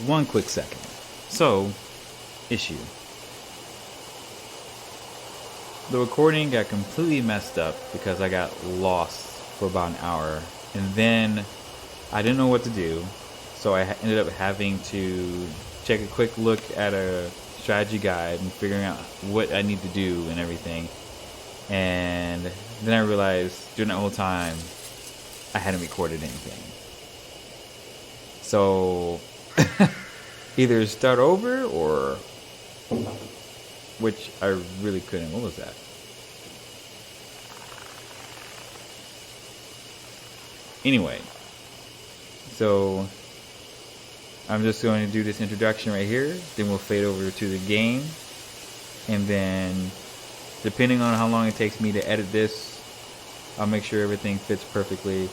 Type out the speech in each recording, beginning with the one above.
one quick second. So, issue. The recording got completely messed up because I got lost for about an hour. And then I didn't know what to do. So I ended up having to take a quick look at a strategy guide and figuring out what I need to do and everything. And then I realized during that whole time I hadn't recorded anything. So either start over or, which I really couldn't. What was that? Anyway, so I'm just going to do this introduction right here, then we'll fade over to the game, and then depending on how long it takes me to edit this, I'll make sure everything fits perfectly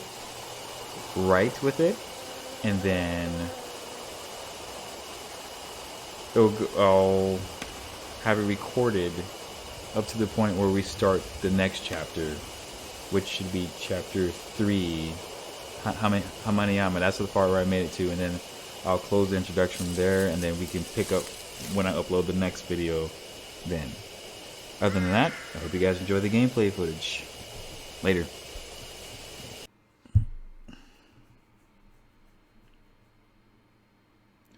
right with it, and then I'll have it recorded up to the point where we start the next chapter, which should be chapter 3, Hamaniyama. That's the part where I made it to, and then I'll close the introduction from there, and then we can pick up when I upload the next video then. Other than that, I hope you guys enjoy the gameplay footage. Later.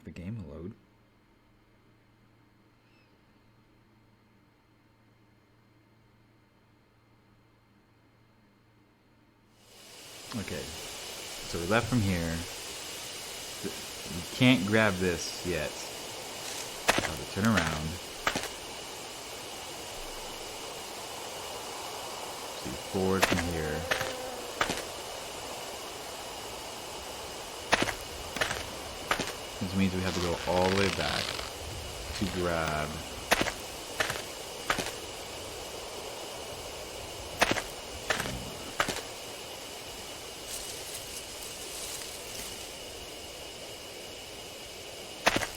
The game will load. Okay, so we left from here. You can't grab this yet. So I'll turn around. See, forward from here. This means we have to go all the way back to grab.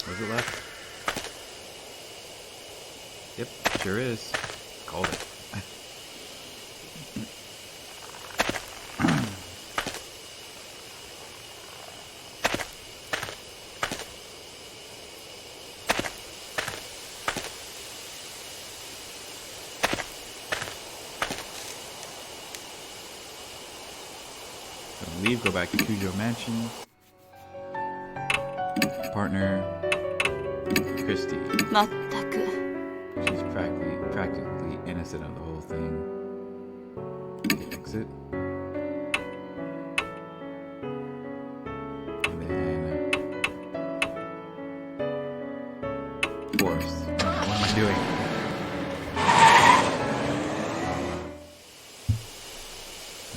Was it left? Yep, sure is. Called it. Leave, go back to Kujo Mansion. Partner, Christy. She's practically innocent of the whole thing. Exit. And then forced. What am I doing?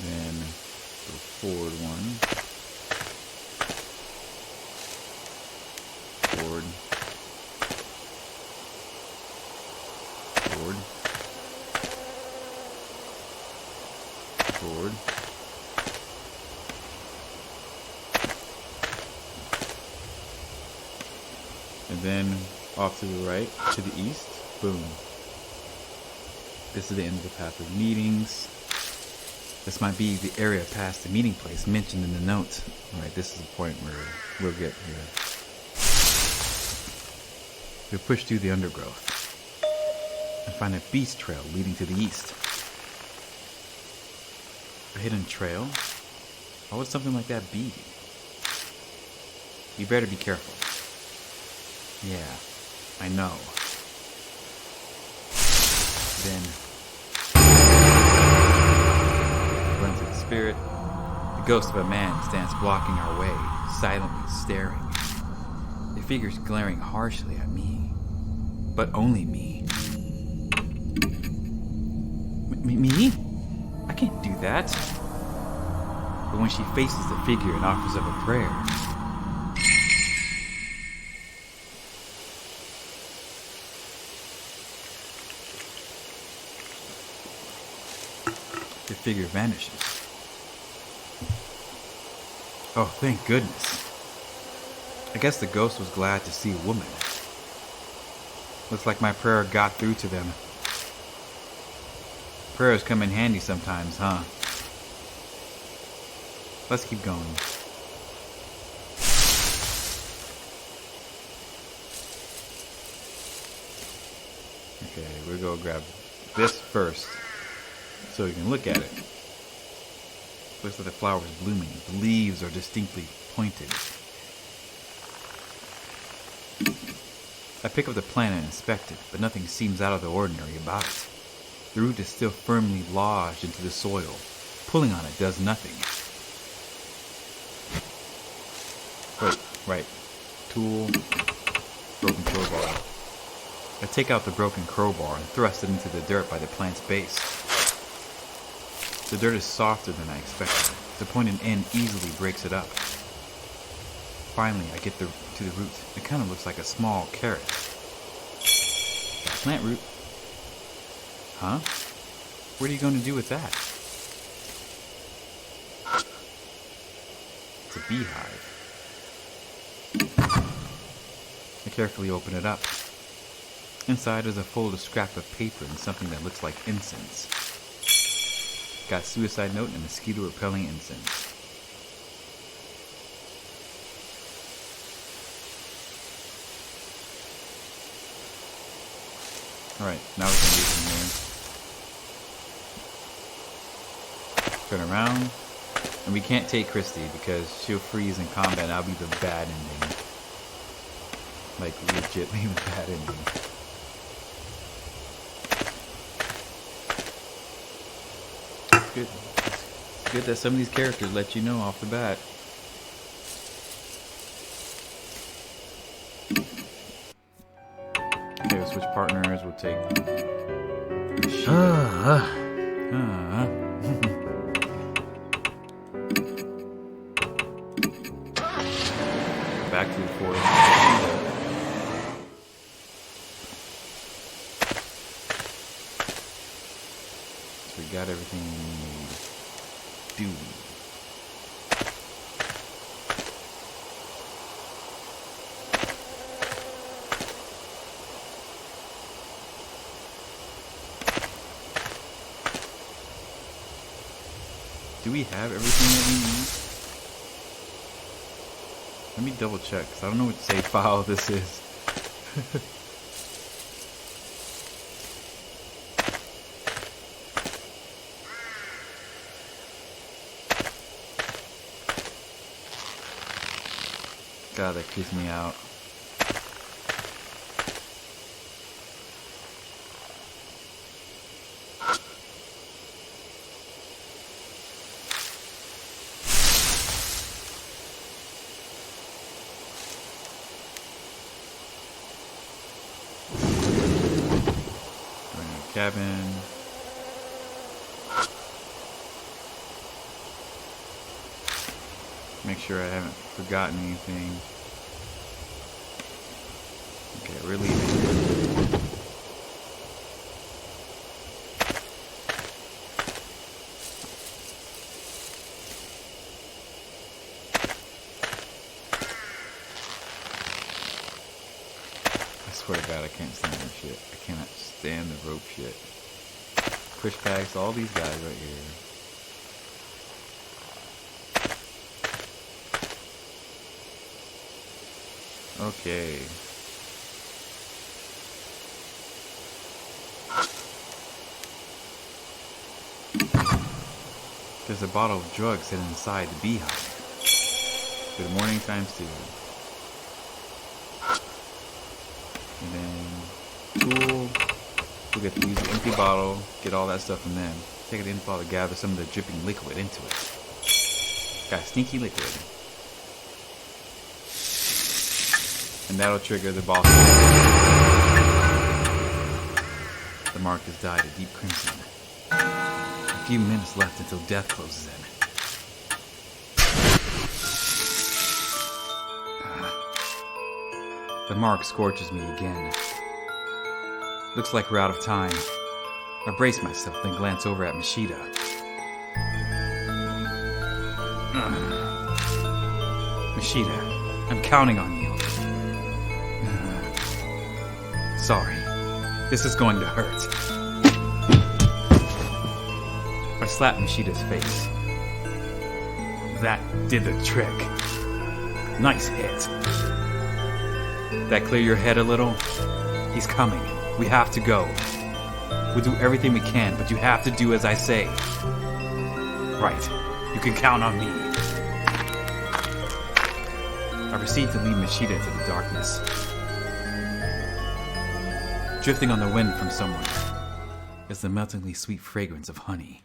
Then go forward one. Forward. Forward. Forward. And then off to the right, to the east. Boom. This is the end of the path of meetings. This might be the area past the meeting place mentioned in the note. Alright, this is the point where we'll get here. We'll push through the undergrowth and find a beast trail leading to the east. A hidden trail? What would something like that be? You better be careful. Yeah, I know. Then, forensic spirit, the ghost of a man stands blocking our way, silently staring. The figure's glaring harshly at me, but only me. Me? I can't do that. But when she faces the figure and offers up a prayer, the figure vanishes. Oh, thank goodness. I guess the ghost was glad to see a woman. Looks like my prayer got through to them. Prayers come in handy sometimes, huh? Let's keep going. Okay, we'll go grab this first so you can look at it. Looks like the flower is blooming. The leaves are distinctly pointed. I pick up the plant and inspect it, but nothing seems out of the ordinary about it. The root is still firmly lodged into the soil. Pulling on it does nothing. Wait, right. Tool, broken crowbar. I take out the broken crowbar and thrust it into the dirt by the plant's base. The dirt is softer than I expected. The pointed end easily breaks it up. Finally, I get to the root. It kind of looks like a small carrot. Plant root? Huh? What are you going to do with that? It's a beehive. I carefully open it up. Inside is a folded scrap of paper and something that looks like incense. Got suicide note and mosquito repelling incense. Alright, now we can do some here. Turn around. And we can't take Christy because she'll freeze in combat and that'll be the bad ending. Like, legitly the bad ending. Good. It's good that some of these characters let you know off the bat. Okay, we'll switch partners. We'll take back to the forest. So we got everything we need. Dude. Do we have everything that we need? Let me double check, because I don't know what save file this is. God, that creeps me out. Cabin. Make sure I haven't forgotten anything. Okay, we're leaving. I swear to God, I can't stand that shit. I cannot stand the rope shit. Push packs, all these guys right here. Okay. There's a bottle of drugs hidden inside the beehive. Good morning times 2. And then tool. We'll get to use the empty bottle, get all that stuff from them. Take it in bottle to gather some of the dripping liquid into it. Got sneaky liquid. And that'll trigger the boss. The mark has dyed a deep crimson. A few minutes left until death closes in. The mark scorches me again. Looks like we're out of time. I brace myself, then glance over at Mashida. Mashida, I'm counting on you. Sorry. This is going to hurt. I slapped Mashida's face. That did the trick. Nice hit. That clear your head a little? He's coming. We have to go. We'll do everything we can, but you have to do as I say. Right. You can count on me. I proceed to lead Mashita into the darkness. Drifting on the wind from somewhere is the meltingly sweet fragrance of honey.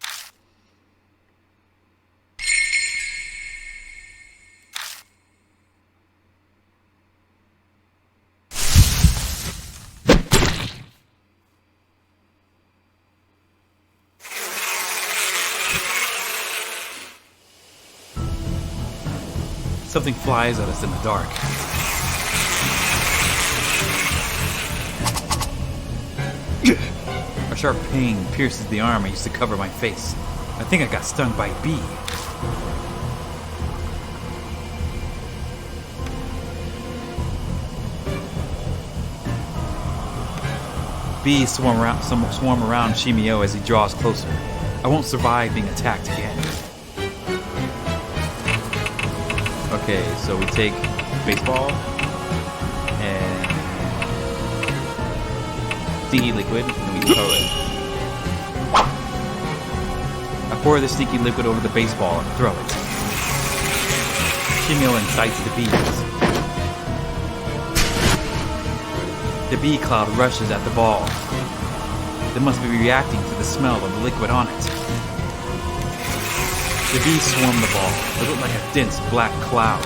Something flies at us in the dark. A sharp pain pierces the arm I used to cover my face. I think I got stung by a bee. Bees swarm around Shimio as he draws closer. I won't survive being attacked again. Okay, so we take baseball and stinky liquid and we throw it. I pour the stinky liquid over the baseball and throw it. Shimio incites the bees. The bee cloud rushes at the ball. They must be reacting to the smell of the liquid on it. The bees swarm the ball. They look like a dense black cloud.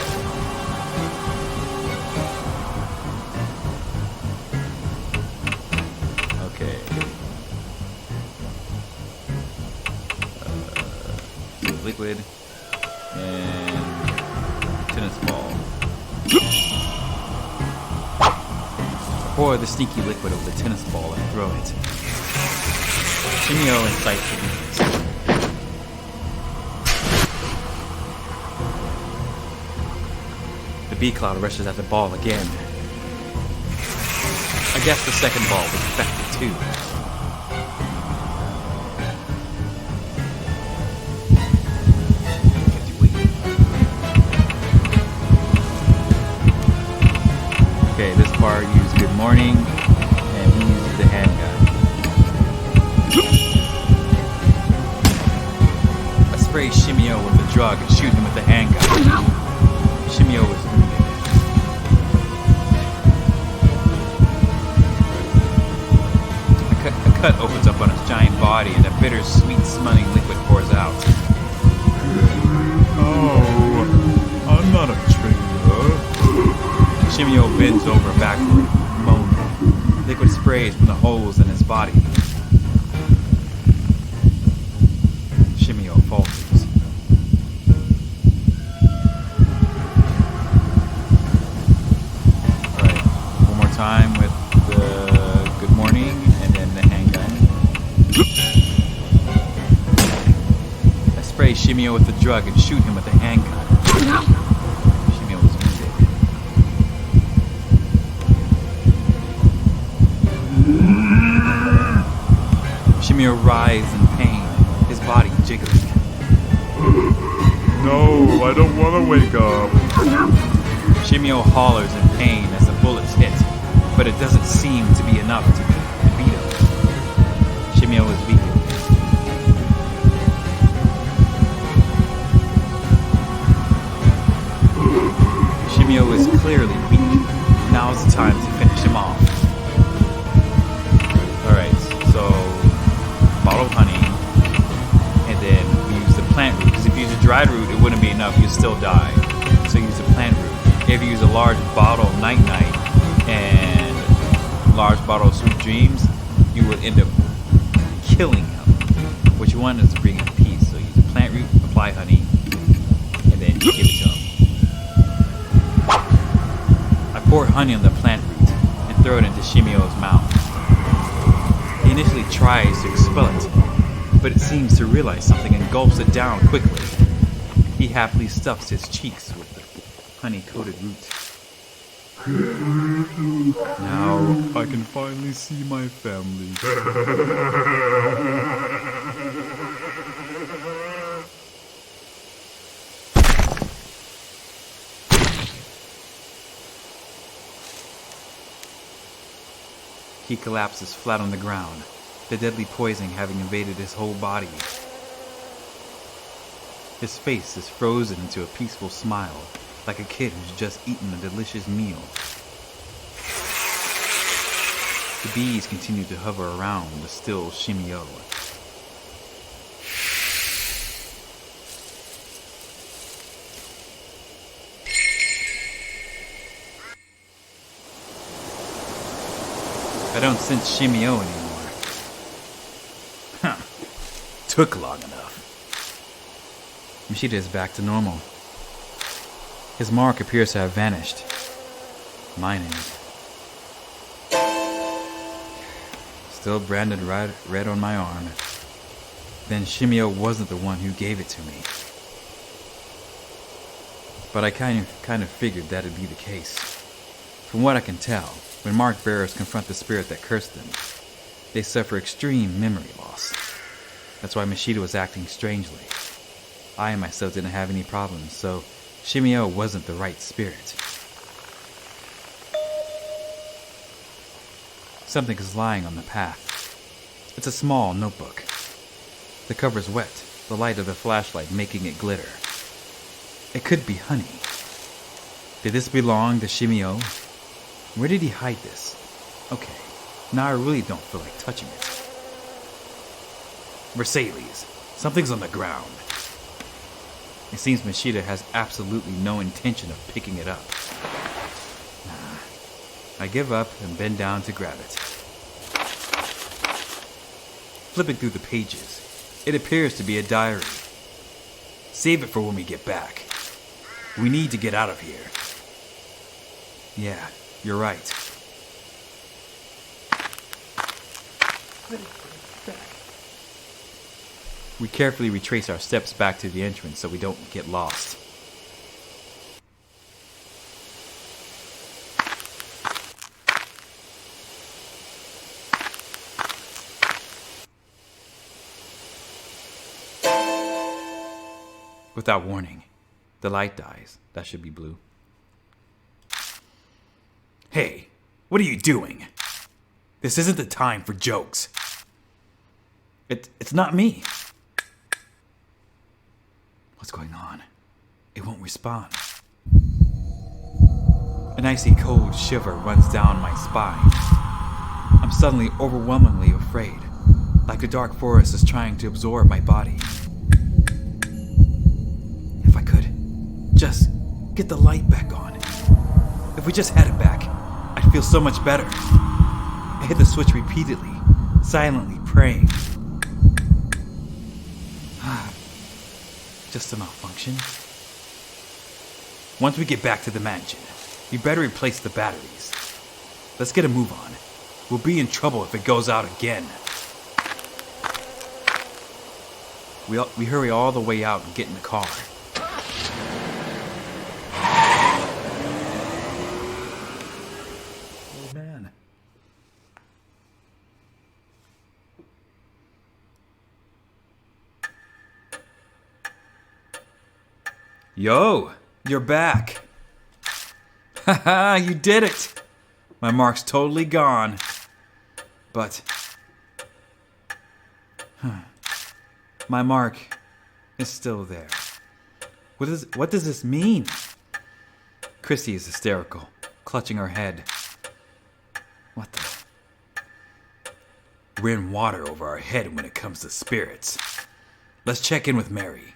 Okay. Liquid and tennis ball. Pour the sneaky liquid over the tennis ball and throw it. Shimio incites the bees. The bee cloud rushes at the ball again. I guess the second ball was affected too. Okay, this bar used good morning, and he uses the handgun. I spray Shimio with the drug and shoot him with the handgun. Shimio was wounded. A cut opens up on his giant body, and a bitter, sweet-smelling liquid pours out. Oh, I'm not a traitor. Shimio bends over backward, moaning. Liquid sprays from the holes in his body. Shimio falters. Alright, one more time with the good morning and then the handgun. I spray Shimio with the drug and shoot him with the handgun. Shimio was wounded. Shimio writhes in pain, his body jiggling. No, I don't want to wake up. Shimio hollers in pain as the bullets hit, but it doesn't seem to be enough to beat him. Shimio is weakened. Shimio is clearly weak. Now is the time to finish him off. Alright, so bottle of honey, and then we use the plant root, because if you use a dried root, it wouldn't be enough, you'd still die. So use the plant root. If you use a large bottle of Night Night and a large bottle of Sweet Dreams, you would end up killing him. What you want is to bring him peace. So use the plant root, apply honey, and then give it to him. I pour honey on the plant root and throw it into Shimio's mouth. He initially tries to expel it, but it seems to realize something and gulps it down quickly. He happily stuffs his cheeks with the honey-coated root. Now I can finally see my family. He collapses flat on the ground, the deadly poison having invaded his whole body. His face is frozen into a peaceful smile, like a kid who's just eaten a delicious meal. The bees continue to hover around the still Shimi. I don't sense Shimi anymore. Huh. Took long enough. Mishita is back to normal. His mark appears to have vanished. Mine ain't. Still branded red on my arm. Then Shimio wasn't the one who gave it to me. But I kind of figured that'd be the case. From what I can tell, when mark bearers confront the spirit that cursed them, they suffer extreme memory loss. That's why Mishita was acting strangely. I myself didn't have any problems, so Shimio wasn't the right spirit. Something is lying on the path. It's a small notebook. The cover's wet, the light of the flashlight making it glitter. It could be honey. Did this belong to Shimio? Where did he hide this? Okay, now I really don't feel like touching it. Mercedes, something's on the ground. It seems Mishita has absolutely no intention of picking it up. I give up and bend down to grab it. Flipping through the pages, it appears to be a diary. Save it for when we get back. We need to get out of here. Yeah, you're right. We carefully retrace our steps back to the entrance so we don't get lost. Without warning, the light dies. That should be blue. Hey, what are you doing? This isn't the time for jokes. It's not me. What's going on? It won't respond. An icy cold shiver runs down my spine. I'm suddenly overwhelmingly afraid, like the dark forest is trying to absorb my body. If I could just get the light back on. If we just had it back, I'd feel so much better. I hit the switch repeatedly, silently praying. Just a malfunction. Once we get back to the mansion, we better replace the batteries. Let's get a move on. We'll be in trouble if it goes out again. We hurry all the way out and get in the car. Oh man. Yo, you're back. Haha, you did it. My mark's totally gone. But my mark is still there. What does this mean? Chrissy is hysterical, clutching her head. What the? We're in water over our head when it comes to spirits. Let's check in with Mary.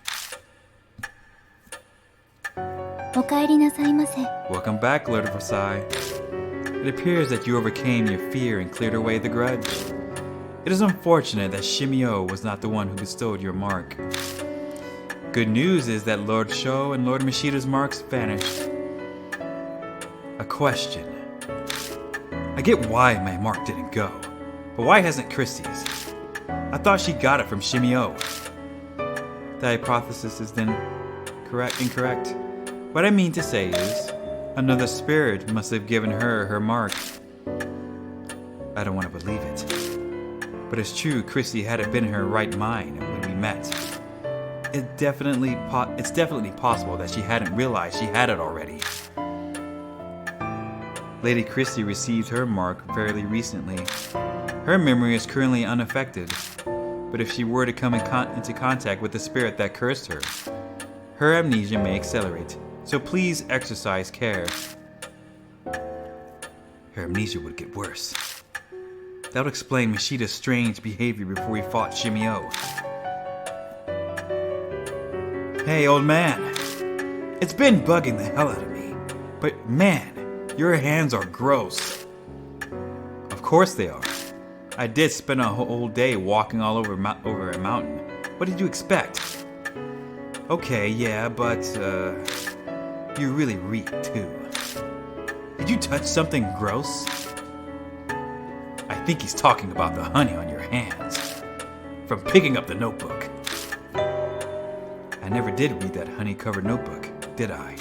Welcome back, Lord of Versailles. It appears that you overcame your fear and cleared away the grudge. It is unfortunate that Shimio was not the one who bestowed your mark. Good news is that Lord Sho and Lord Mishita's marks vanished. A question. I get why my mark didn't go, but why hasn't Christie's? I thought she got it from Shimio. The hypothesis is then incorrect. What I mean to say is, another spirit must have given her her mark. I don't want to believe it. But it's true, Christy hadn't been in her right mind when we met. It's definitely possible that she hadn't realized she had it already. Lady Christy received her mark fairly recently. Her memory is currently unaffected, but if she were to come into contact with the spirit that cursed her, her amnesia may accelerate, so please exercise care. Her amnesia would get worse. That would explain Mashida's strange behavior before he fought Shimi. Hey, old man. It's been bugging the hell out of me, but man, your hands are gross. Of course they are. I did spend a whole day walking all over a mountain. What did you expect? Okay, yeah, but you really reek too. Did you touch something gross? I think he's talking about the honey on your hands. From picking up the notebook. I never did read that honey-covered notebook, did I?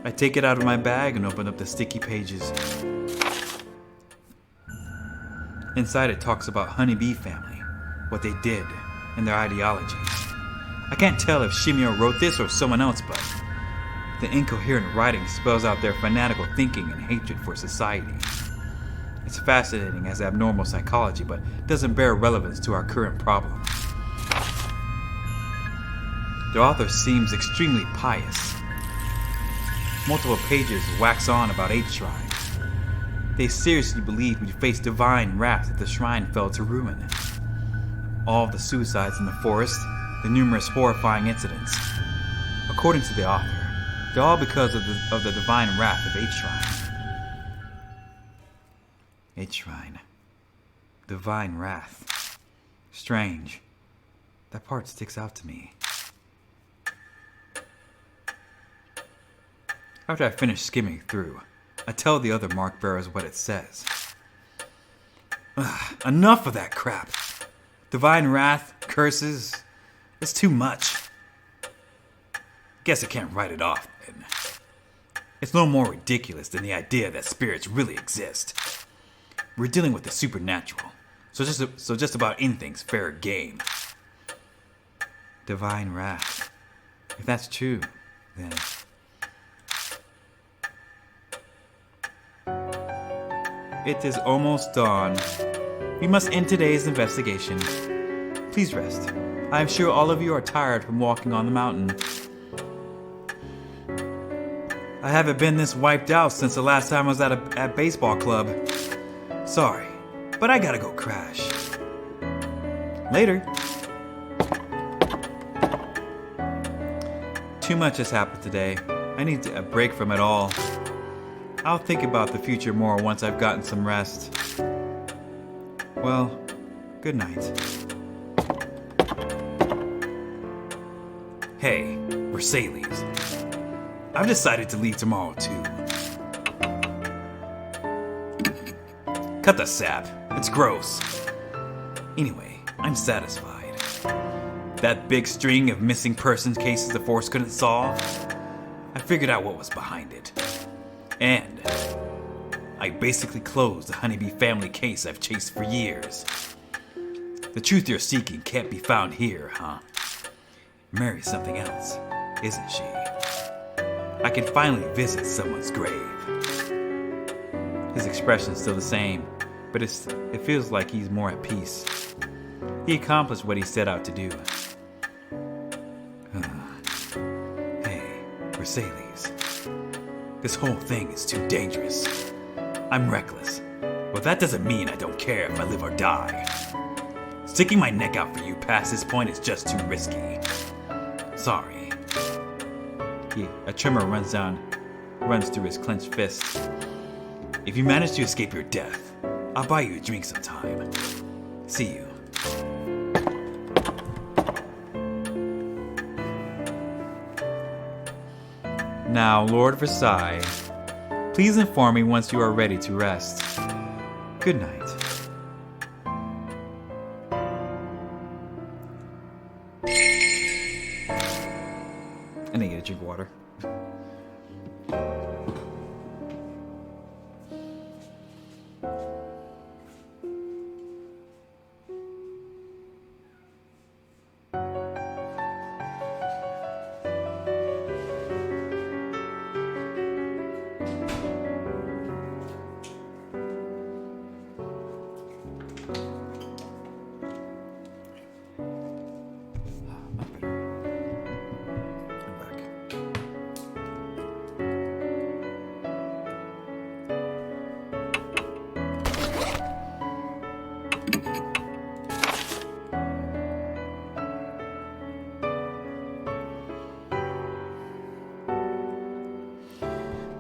I take it out of my bag and open up the sticky pages. Inside it talks about Honeybee family, what they did, and their ideologies. I can't tell if Shimio wrote this or someone else, but the incoherent writing spells out their fanatical thinking and hatred for society. It's fascinating as abnormal psychology, but doesn't bear relevance to our current problem. The author seems extremely pious. Multiple pages wax on about 8 shrines. They seriously believed we'd face divine wrath if the shrine fell to ruin. All of the suicides in the forest, the numerous horrifying incidents. According to the author, they're all because of the divine wrath of 8 shrine. 8 shrine. Divine wrath. Strange. That part sticks out to me. After I finish skimming through, I tell the other mark bearers what it says. Ugh, enough of that crap. Divine wrath, curses, it's too much. Guess I can't write it off then. It's no more ridiculous than the idea that spirits really exist. We're dealing with the supernatural, so just about anything's fair game. Divine wrath. If that's true, then... It is almost dawn. We must end today's investigation. Please rest. I am sure all of you are tired from walking on the mountain. I haven't been this wiped out since the last time I was at baseball club. Sorry, but I gotta go crash. Later. Too much has happened today. I need a break from it all. I'll think about the future more once I've gotten some rest. Well, good night. Hey, Versales. I've decided to leave tomorrow too. Cut the sap. It's gross. Anyway, I'm satisfied. That big string of missing persons cases the force couldn't solve, I figured out what was behind it. And I basically closed the Honeybee family case I've chased for years. The truth you're seeking can't be found here, huh? Mary's something else, isn't she? I can finally visit someone's grave. His expression's still the same, but it feels like he's more at peace. He accomplished what he set out to do. Hey, Versales. This whole thing is too dangerous. I'm reckless, but that doesn't mean I don't care if I live or die. Sticking my neck out for you past this point is just too risky. Sorry. A tremor runs through his clenched fist. If you manage to escape your death, I'll buy you a drink sometime. See you. Now, Lord Versailles, please inform me once you are ready to rest. Good night. I need to get a drink of water.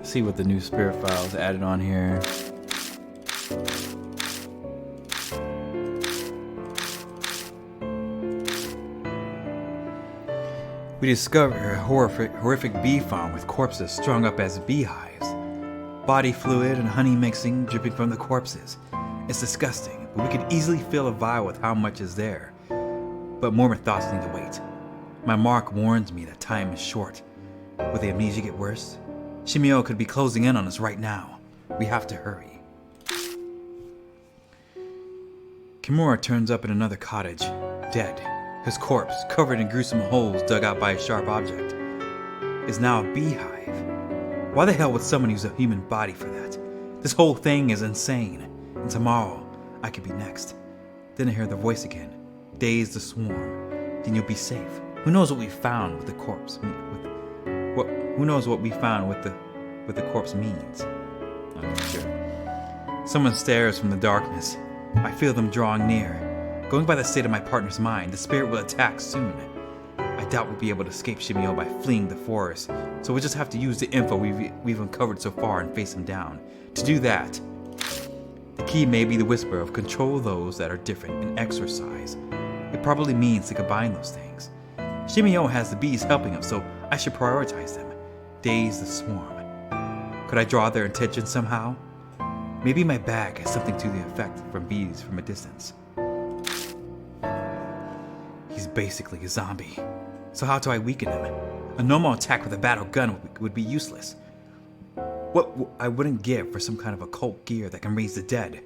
see what the new spirit files added on here. We discover a horrific bee farm with corpses strung up as beehives. Body fluid and honey mixing dripping from the corpses. It's disgusting, but we could easily fill a vial with how much is there. But more thoughts need to wait. My mark warns me that time is short. Will the amnesia get worse? Shimio could be closing in on us right now. We have to hurry. Kimura turns up in another cottage, dead. His corpse, covered in gruesome holes dug out by a sharp object, is now a beehive. Why the hell would someone use a human body for that? This whole thing is insane. And tomorrow, I could be next. Then I hear the voice again. Days the swarm. Then you'll be safe. Who knows what we found with the corpse? Who knows what we found with the corpse means? I'm not sure. Someone stares from the darkness. I feel them drawing near. Going by the state of my partner's mind, the spirit will attack soon. I doubt we'll be able to escape Shimio by fleeing the forest, so we'll just have to use the info we've uncovered so far and face him down. To do that, the key may be the whisper of control those that are different and exorcise. It probably means to combine those things. Shimio has the bees helping him, so I should prioritize them. Daze the swarm. Could I draw their attention somehow? Maybe my bag has something to the effect from bees from a distance. He's basically a zombie. So how do I weaken him? A normal attack with a battle gun would be useless. What I wouldn't give for some kind of occult gear that can raise the dead.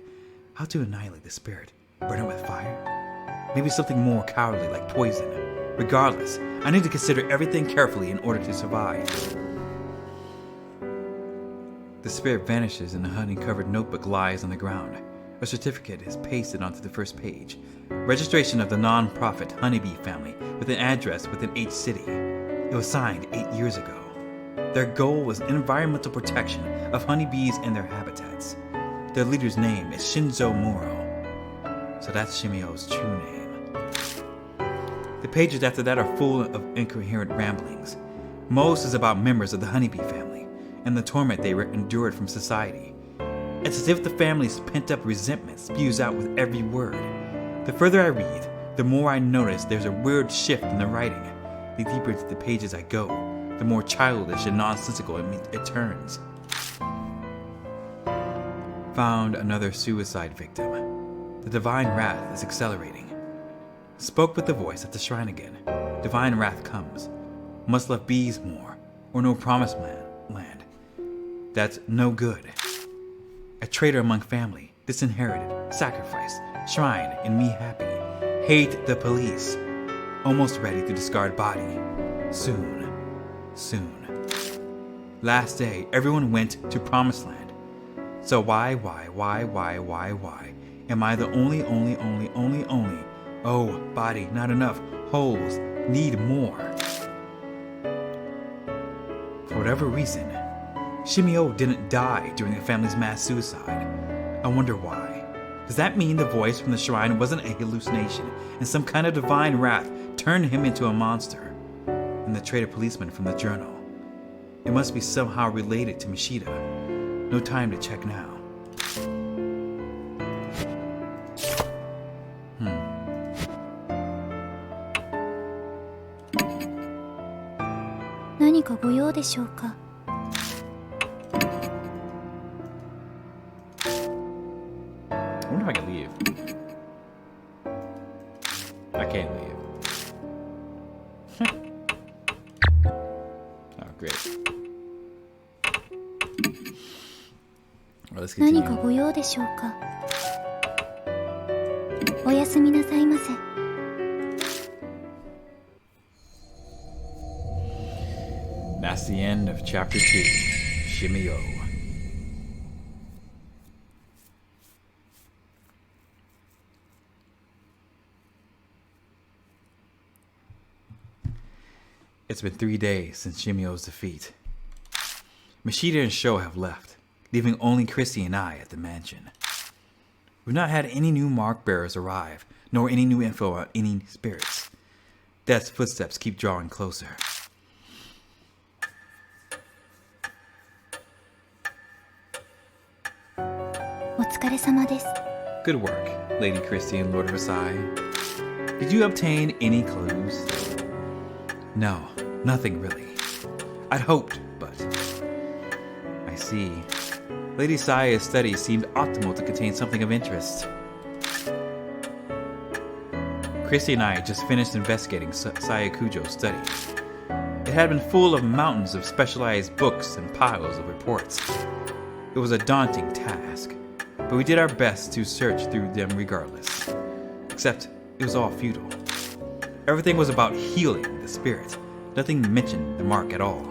How to annihilate the spirit? Burn it with fire? Maybe something more cowardly like poison. Regardless, I need to consider everything carefully in order to survive. The spirit vanishes and a honey-covered notebook lies on the ground. A certificate is pasted onto the first page. Registration of the non-profit Honeybee family with an address within H City. It was signed 8 years ago. Their goal was environmental protection of honeybees and their habitats. Their leader's name is Shinzo Muro. So that's Shimio's true name. The pages after that are full of incoherent ramblings. Most is about members of the Honeybee family and the torment they endured from society. It's as if the family's pent-up resentment spews out with every word. The further I read, the more I notice there's a weird shift in the writing. The deeper into the pages I go, the more childish and nonsensical it turns. Found another suicide victim. The divine wrath is accelerating. Spoke with the voice at the shrine again. Divine wrath comes. Must love bees more, or no promised land. That's no good. A traitor among family, disinherited, sacrificed, shrine, and me happy. Hate the police. Almost ready to discard body. Soon. Last day, everyone went to promised land. So why? Am I the only? Oh, body, not enough. Holes, need more. For whatever reason, Shimio didn't die during the family's mass suicide. I wonder why. Does that mean the voice from the shrine wasn't a hallucination and some kind of divine wrath turned him into a monster? And the traitor policeman from the journal. It must be somehow related to Mishida. No time to check now. 何かご用でしょうか? I wonder if I can leave. I can't leave. Oh, great. Well, let's continue. 何かご用でしょうか? おやすみなさいませ. That's the end of chapter 2, Shimio. It's been 3 days since Shimio's defeat. Mishida and Sho have left, leaving only Chrissy and I at the mansion. We've not had any new mark bearers arrive, nor any new info on any spirits. Death's footsteps keep drawing closer. 疲れ様です。 Good work, Lady Christie and Lord Versailles. Did you obtain any clues? No, nothing really. I'd hoped, but... I see. Lady Saya's study seemed optimal to contain something of interest. Christy and I had just finished investigating Saya Kujo's study. It had been full of mountains of specialized books and piles of reports. It was a daunting task, but we did our best to search through them regardless. Except, it was all futile. Everything was about healing the spirit. Nothing mentioned the mark at all.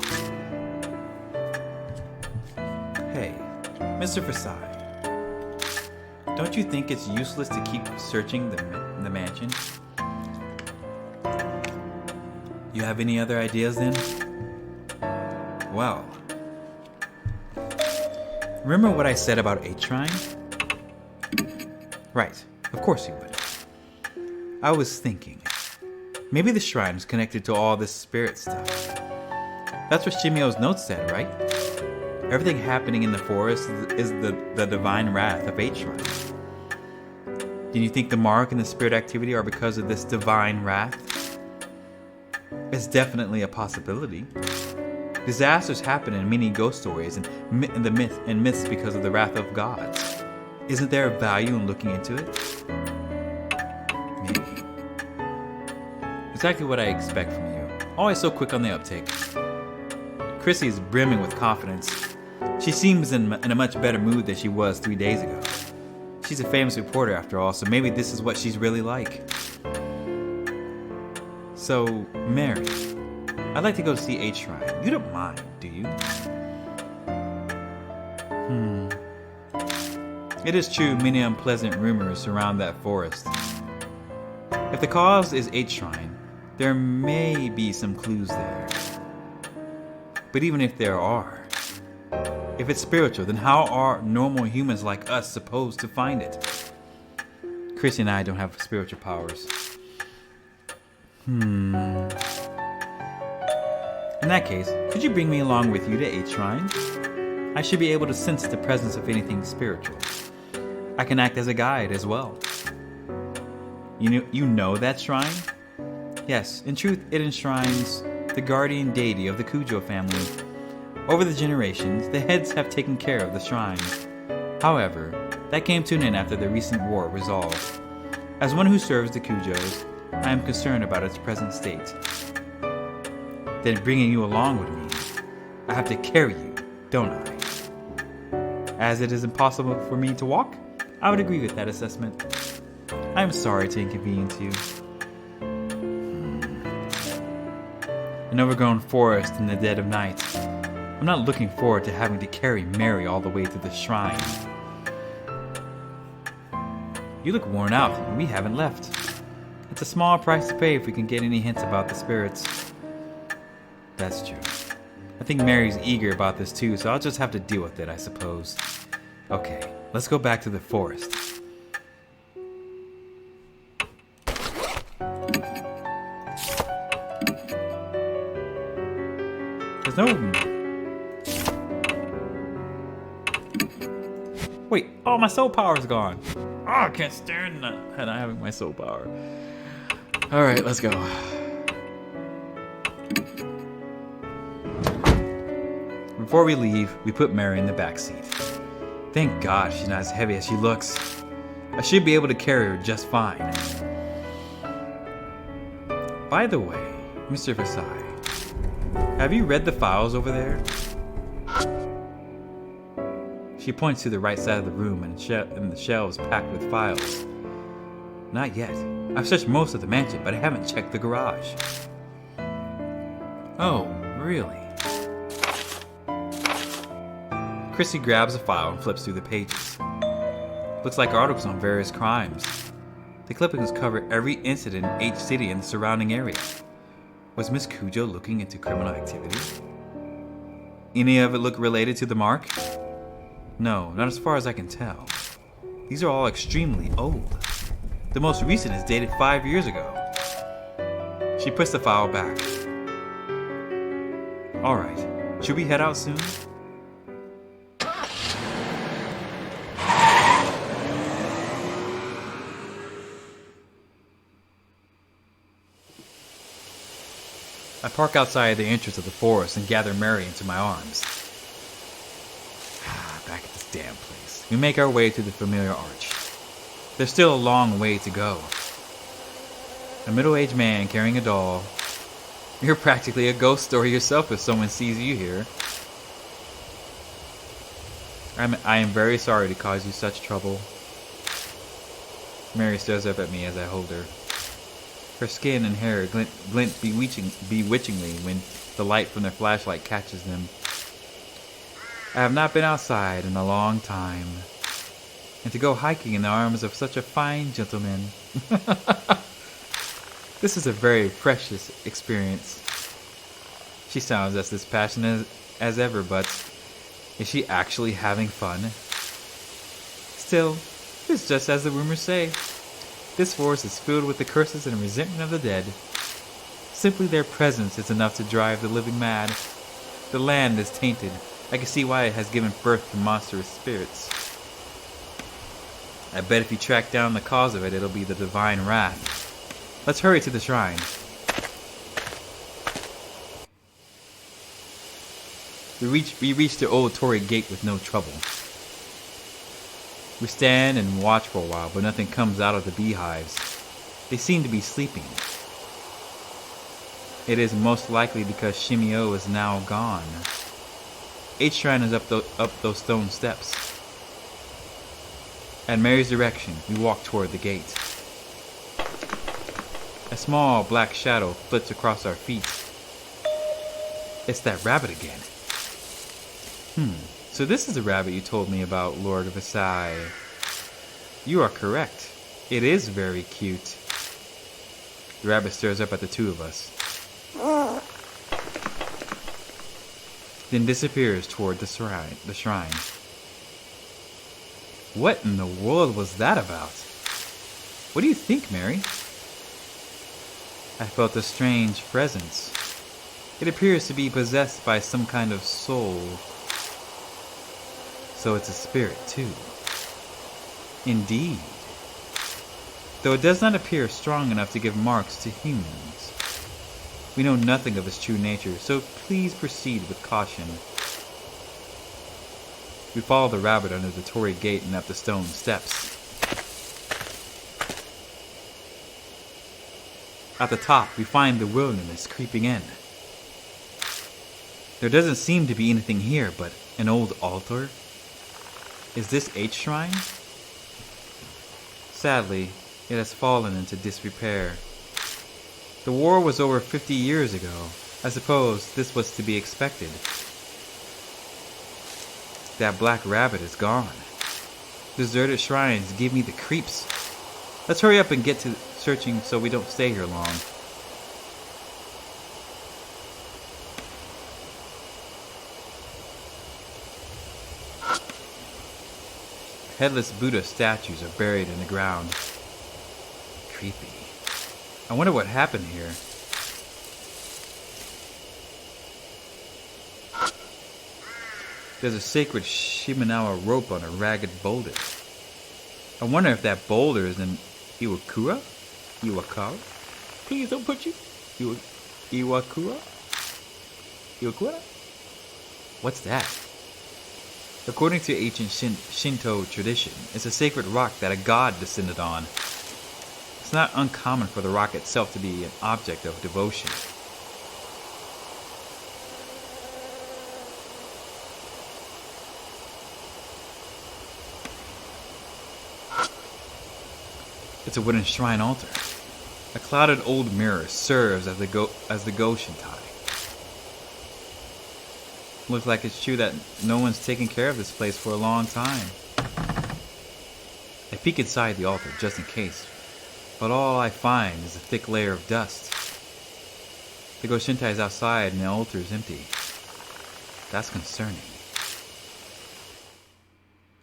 Hey, Mr. Versailles, don't you think it's useless to keep searching the mansion? You have any other ideas then? Well, remember what I said about a shrine? Right, of course you would. I was thinking, maybe the shrine is connected to all this spirit stuff. That's what Shimio's notes said, right? Everything happening in the forest is the divine wrath of a shrine. Do you think the mark and the spirit activity are because of this divine wrath? It's definitely a possibility. Disasters happen in many ghost stories and myths because of the wrath of gods. Isn't there a value in looking into it? Maybe. Exactly what I expect from you. Always so quick on the uptake. Chrissy is brimming with confidence. She seems in a much better mood than she was 3 days ago. She's a famous reporter after all, so maybe this is what she's really like. So, Mary, I'd like to go see a shrine. You don't mind, do you? It is true many unpleasant rumors surround that forest. If the cause is a shrine, there may be some clues there. But even if there are, if it's spiritual, then how are normal humans like us supposed to find it? Chrissy and I don't have spiritual powers. In that case, could you bring me along with you to a shrine? I should be able to sense the presence of anything spiritual. I can act as a guide as well. You know that shrine? Yes, in truth, it enshrines the guardian deity of the Kujo family. Over the generations, the heads have taken care of the shrine. However, that came to an end after the recent war resolved. As one who serves the Kujos, I am concerned about its present state. Then bringing you along with me, I have to carry you, don't I? As it is impossible for me to walk, I would agree with that assessment. I am sorry to inconvenience you. An overgrown forest in the dead of night. I'm not looking forward to having to carry Mary all the way to the shrine. You look worn out, and we haven't left. It's a small price to pay if we can get any hints about the spirits. That's true. I think Mary's eager about this too, so I'll just have to deal with it, I suppose. Okay, let's go back to the forest. There's no... Wait, oh, my soul power's gone. Oh, I can't stand not having my soul power. Alright, let's go. Before we leave, we put Mary in the back seat. Thank God she's not as heavy as she looks. I should be able to carry her just fine. By the way, Mr. Versailles, have you read the files over there? She points to the right side of the room and the shelves packed with files. Not yet. I've searched most of the mansion, but I haven't checked the garage. Oh, really? Chrissy grabs a file and flips through the pages. Looks like articles on various crimes. The clippings cover every incident in each city and the surrounding area. Was Miss Kujo looking into criminal activity? Any of it look related to the mark? No, not as far as I can tell. These are all extremely old. The most recent is dated 5 years ago. She puts the file back. Alright, should we head out soon? I park outside the entrance of the forest and gather Mary into my arms. Back at this damn place. We make our way to the familiar arch. There's still a long way to go. A middle-aged man carrying a doll. You're practically a ghost story yourself if someone sees you here. I am very sorry to cause you such trouble. Mary stares up at me as I hold her. Her skin and hair glint bewitchingly when the light from their flashlight catches them. I have not been outside in a long time. And to go hiking in the arms of such a fine gentleman. This is a very precious experience. She sounds as passionate as ever, but is she actually having fun? Still, it's just as the rumors say. This forest is filled with the curses and resentment of the dead. Simply their presence is enough to drive the living mad. The land is tainted. I can see why it has given birth to monstrous spirits. I bet if you track down the cause of it, it'll be the divine wrath. Let's hurry to the shrine. We reach the old Torii gate with no trouble. We stand and watch for a while, but nothing comes out of the beehives. They seem to be sleeping. It is most likely because Shimi is now gone. H shrine is up those stone steps. At Mary's direction, we walk toward the gate. A small black shadow flits across our feet. It's that rabbit again. So this is the rabbit you told me about, Lord of Versailles. You are correct. It is very cute. The rabbit stares up at the two of us. Then disappears toward the shrine. What in the world was that about? What do you think, Mary? I felt a strange presence. It appears to be possessed by some kind of soul. So it's a spirit, too. Indeed. Though it does not appear strong enough to give marks to humans. We know nothing of its true nature, so please proceed with caution. We follow the rabbit under the Torii gate and up the stone steps. At the top, we find the wilderness creeping in. There doesn't seem to be anything here but an old altar. Is this H shrine? Sadly, it has fallen into disrepair. The war was over 50 years ago. I suppose this was to be expected. That black rabbit is gone. Deserted shrines give me the creeps. Let's hurry up and get to searching so we don't stay here long. Headless Buddha statues are buried in the ground. Creepy. I wonder what happened here. There's a sacred Shiminawa rope on a ragged boulder. I wonder if that boulder is an Iwakura? Iwakara? Please don't put you. Iwakura? Iwakura? What's that? According to ancient Shinto tradition, it's a sacred rock that a god descended on. It's not uncommon for the rock itself to be an object of devotion. It's a wooden shrine altar. A clouded old mirror serves as the Goshintai. Looks like it's true that no one's taken care of this place for a long time. I peek inside the altar just in case, but all I find is a thick layer of dust. The Goshintai is outside and the altar is empty. That's concerning.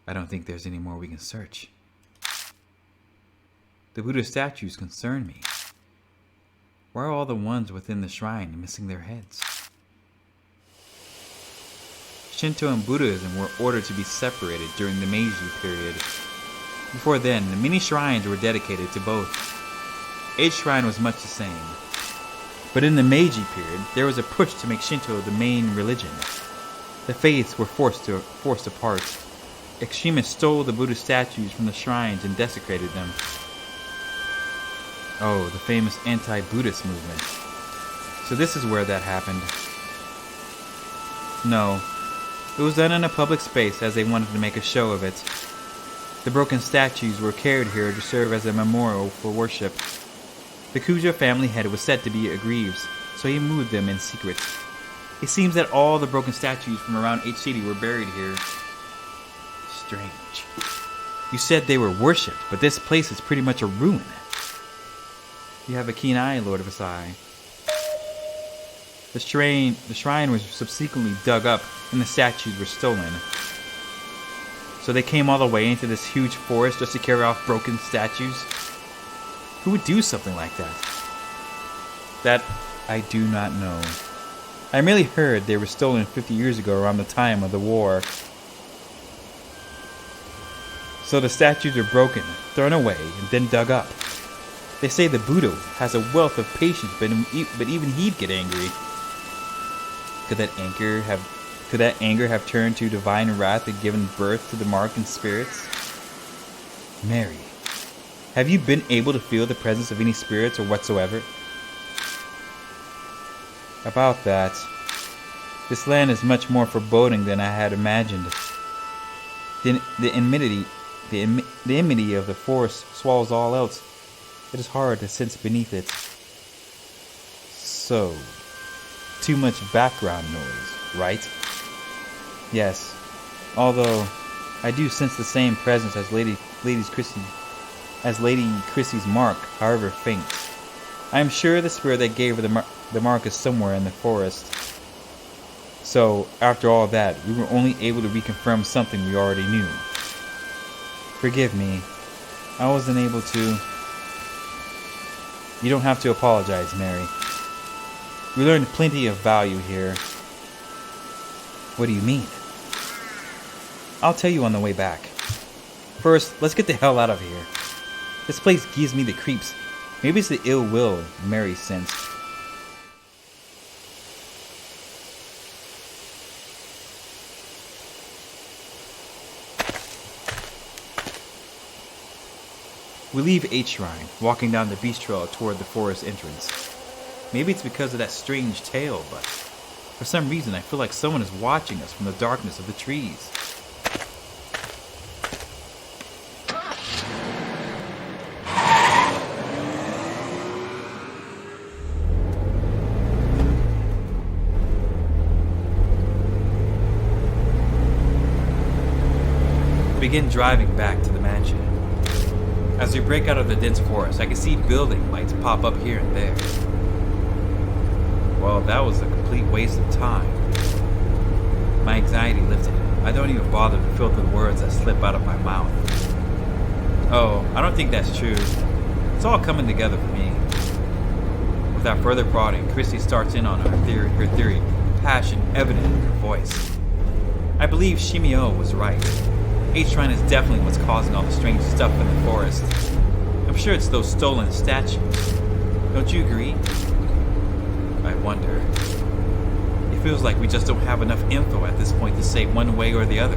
I don't think there's any more we can search. The Buddha statues concern me. Why are all the ones within the shrine missing their heads? Shinto and Buddhism were ordered to be separated during the Meiji period. Before then, many shrines were dedicated to both. Each shrine was much the same, But in the Meiji period, there was a push to make Shinto the main religion. The faiths were forced apart. Extremists stole the Buddha statues from the shrines and desecrated them. Oh, the famous anti-Buddhist movement. So this is where that happened. No, it was done in a public space as they wanted to make a show of it. The broken statues were carried here to serve as a memorial for worship. The Kujo family head was said to be aggrieved, so he moved them in secret. It seems that all the broken statues from around H City were buried here. Strange. You said they were worshipped, but this place is pretty much a ruin. You have a keen eye, Lord of Asai. The shrine was subsequently dug up and the statues were stolen. So they came all the way into this huge forest just to carry off broken statues? Who would do something like that? That I do not know. I merely heard they were stolen 50 years ago around the time of the war. So the statues were broken, thrown away, and then dug up. They say the Buddha has a wealth of patience, but even he'd get angry. Could that anger have turned to divine wrath and given birth to the mark and spirits? Mary, have you been able to feel the presence of any spirits or whatsoever? About that, this land is much more foreboding than I had imagined. The enmity of the forest swallows all else. It is hard to sense beneath it. So, too much background noise, right? Yes, although I do sense the same presence as Lady Chrissy's mark, however faint. I am sure the spirit that gave her the mark is somewhere in the forest. So, after all that, we were only able to reconfirm something we already knew. Forgive me. I wasn't able to... You don't have to apologize, Mary. We learned plenty of value here. What do you mean? I'll tell you on the way back. First, let's get the hell out of here. This place gives me the creeps. Maybe it's the ill will Mary sensed. We leave H Shrine, walking down the beach trail toward the forest entrance. Maybe it's because of that strange tale, but for some reason I feel like someone is watching us from the darkness of the trees. We begin driving back to the mansion. As we break out of the dense forest, I can see building lights pop up here and there. Well, that was a complete waste of time. My anxiety lifted. I don't even bother to filter the words that slip out of my mouth. Oh, I don't think that's true. It's all coming together for me. Without further prodding, Christy starts in on her theory, passion evident in her voice. I believe Shimi was right. H-Shrine is definitely what's causing all the strange stuff in the forest. I'm sure it's those stolen statues. Don't you agree? I wonder. It feels like we just don't have enough info at this point to say one way or the other.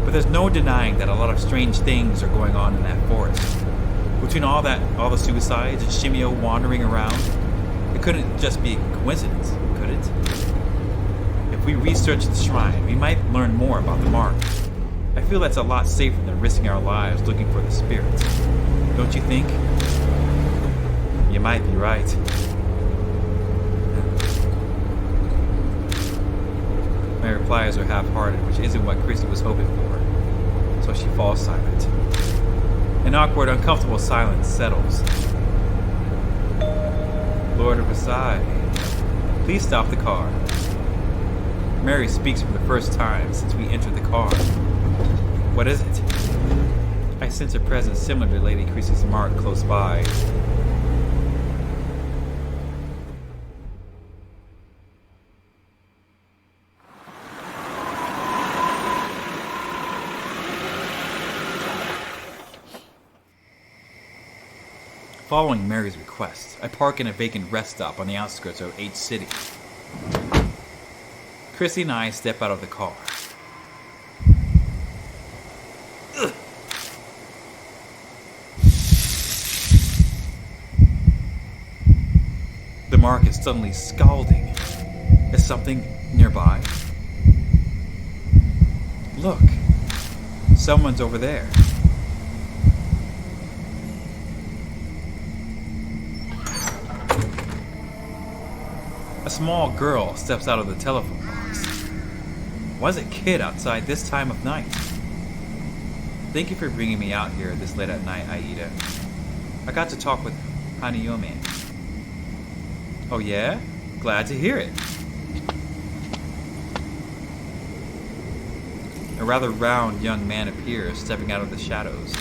But there's no denying that a lot of strange things are going on in that forest. Between all the suicides and Shimio wandering around, it couldn't just be a coincidence, could it? If we research the shrine, we might learn more about the mark. I feel that's a lot safer than risking our lives looking for the spirits. Don't you think? You might be right. My replies are half-hearted, which isn't what Christy was hoping for. So she falls silent. An awkward, uncomfortable silence settles. Lord of Asai, please stop the car. Mary speaks for the first time since we entered the car. What is it? I sense a presence similar to Lady Chrissy's mark close by. Following Mary's request, I park in a vacant rest stop on the outskirts of H City. Chrissy and I step out of the car. Ugh. The mark is suddenly scalding. Is something nearby? Look. Someone's over there. A small girl steps out of the telephone box. Why's a kid outside this time of night? Thank you for bringing me out here this late at night, Aida. I got to talk with Hanayome. Oh yeah? Glad to hear it. A rather round young man appears, stepping out of the shadows.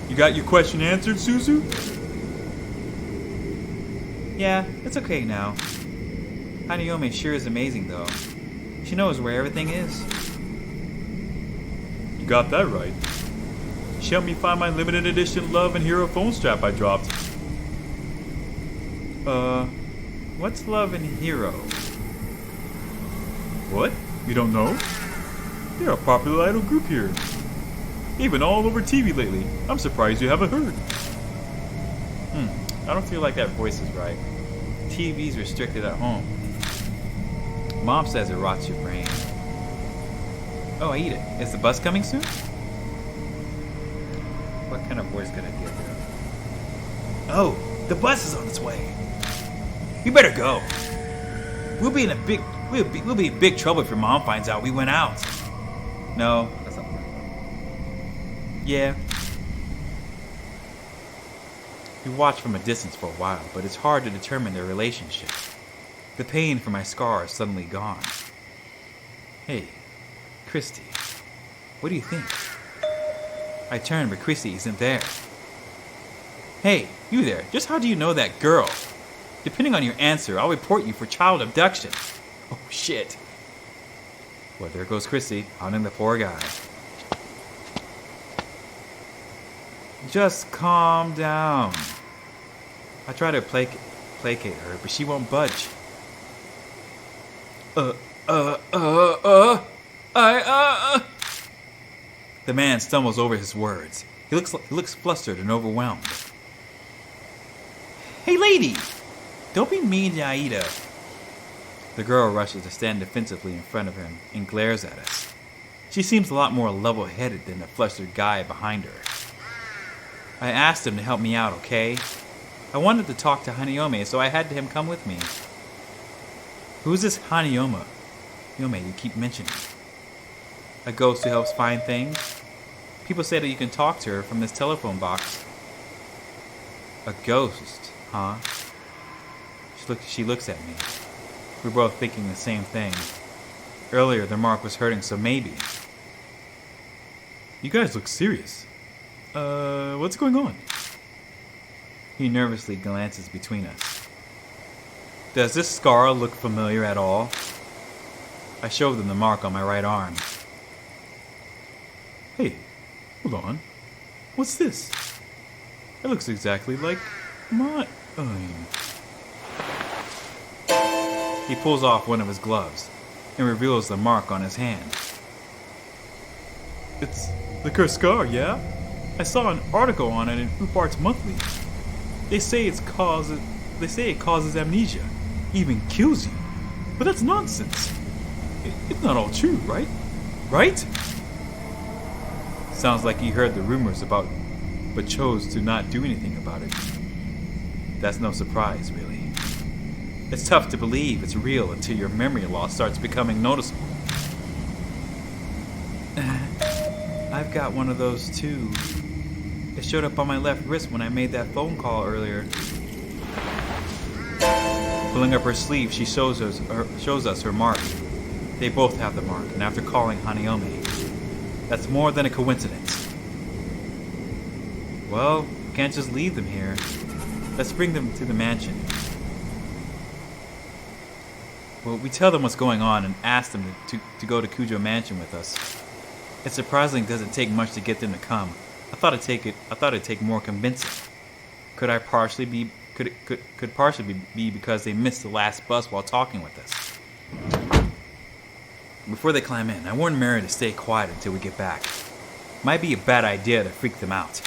You got your question answered, Suzu? Yeah, it's okay now. Hanayome sure is amazing, though. She knows where everything is. You got that right. She helped me find my limited edition Love and Hero phone strap I dropped. What's Love and Hero? What? You don't know? They're a popular idol group here. Even all over TV lately. I'm surprised you haven't heard. I don't feel like that voice is right. TV's restricted at home. Mom says it rots your brain. Oh, Aida, is the bus coming soon? What kind of voice could I give her? Oh, the bus is on its way. You better go. We'll be in big trouble if your mom finds out we went out. No, that's not right. Yeah. We watched from a distance for a while, but it's hard to determine their relationship. The pain from my scar is suddenly gone. Hey, Christy, what do you think? I turn, but Christy isn't there. Hey, you there, just how do you know that girl? Depending on your answer, I'll report you for child abduction. Oh, shit. Well, there goes Christy, hunting the poor guy. Just calm down. I try to placate her, but she won't budge. The man stumbles over his words. He looks flustered and overwhelmed. Hey, lady! Don't be mean to Aida. The girl rushes to stand defensively in front of him and glares at us. She seems a lot more level-headed than the flustered guy behind her. I asked him to help me out, okay? I wanted to talk to Hanayome, so I had him come with me. Who's this Hanayome you keep mentioning? A ghost who helps find things? People say that you can talk to her from this telephone box. A ghost, huh? She looks at me. We're both thinking the same thing. Earlier, the mark was hurting, so maybe. You guys look serious. What's going on? He nervously glances between us. Does this scar look familiar at all? I show them the mark on my right arm. Hey, hold on. What's this? It looks exactly like mine. He pulls off one of his gloves and reveals the mark on his hand. It's the cursed scar, yeah? I saw an article on it in Upart's Monthly. They say it causes amnesia, even kills you. But that's nonsense. It's not all true, right? Right? Sounds like he heard the rumors about, but chose to not do anything about it. That's no surprise, really. It's tough to believe it's real until your memory loss starts becoming noticeable. I've got one of those too. It showed up on my left wrist when I made that phone call earlier. Pulling up her sleeve, she shows us her mark. They both have the mark, and after calling Hanayome, that's more than a coincidence. Well, we can't just leave them here. Let's bring them to the mansion. Well, we tell them what's going on and ask them to go to Kujo Mansion with us. It surprisingly doesn't take much to get them to come. I thought it'd take more convincing. could partially be because they missed the last bus while talking with us. Before they climb in, I warned Mary to stay quiet until we get back. Might be a bad idea to freak them out.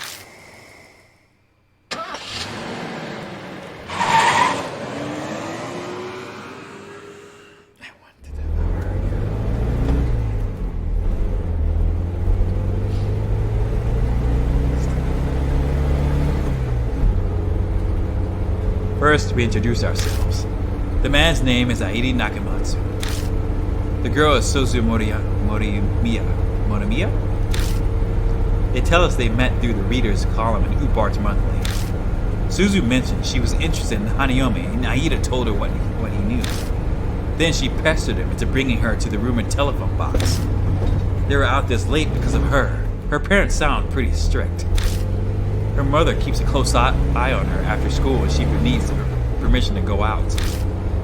First, we introduce ourselves. The man's name is Airi Nakamatsu. The girl is Sozu Morimiya. They tell us they met through the readers column in Upart's Monthly. Suzu mentioned she was interested in Hanayome, and Aida told her what he knew. Then she pestered him into bringing her to the rumored telephone box. They were out this late because of her. Her parents sound pretty strict. Her mother keeps a close eye on her after school and she needs permission to go out.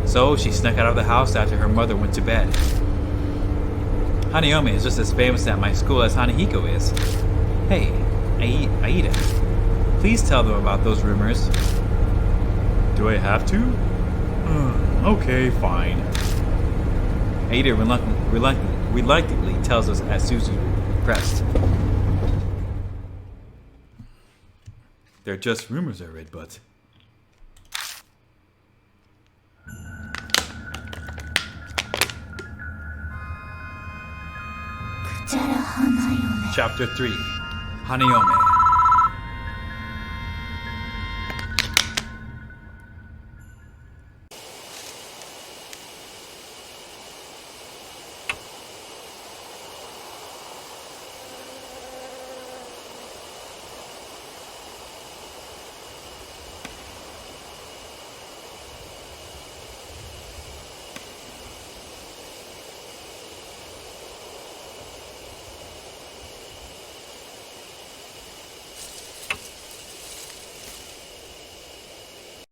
So she snuck out of the house after her mother went to bed. Hanayome is just as famous at my school as Hanahiko is. Hey, Aida, please tell them about those rumors. Do I have to? Okay, fine. Aida reluctantly tells us as Suzu pressed. They're just rumors I read, but... Chapter 3, Hanayome.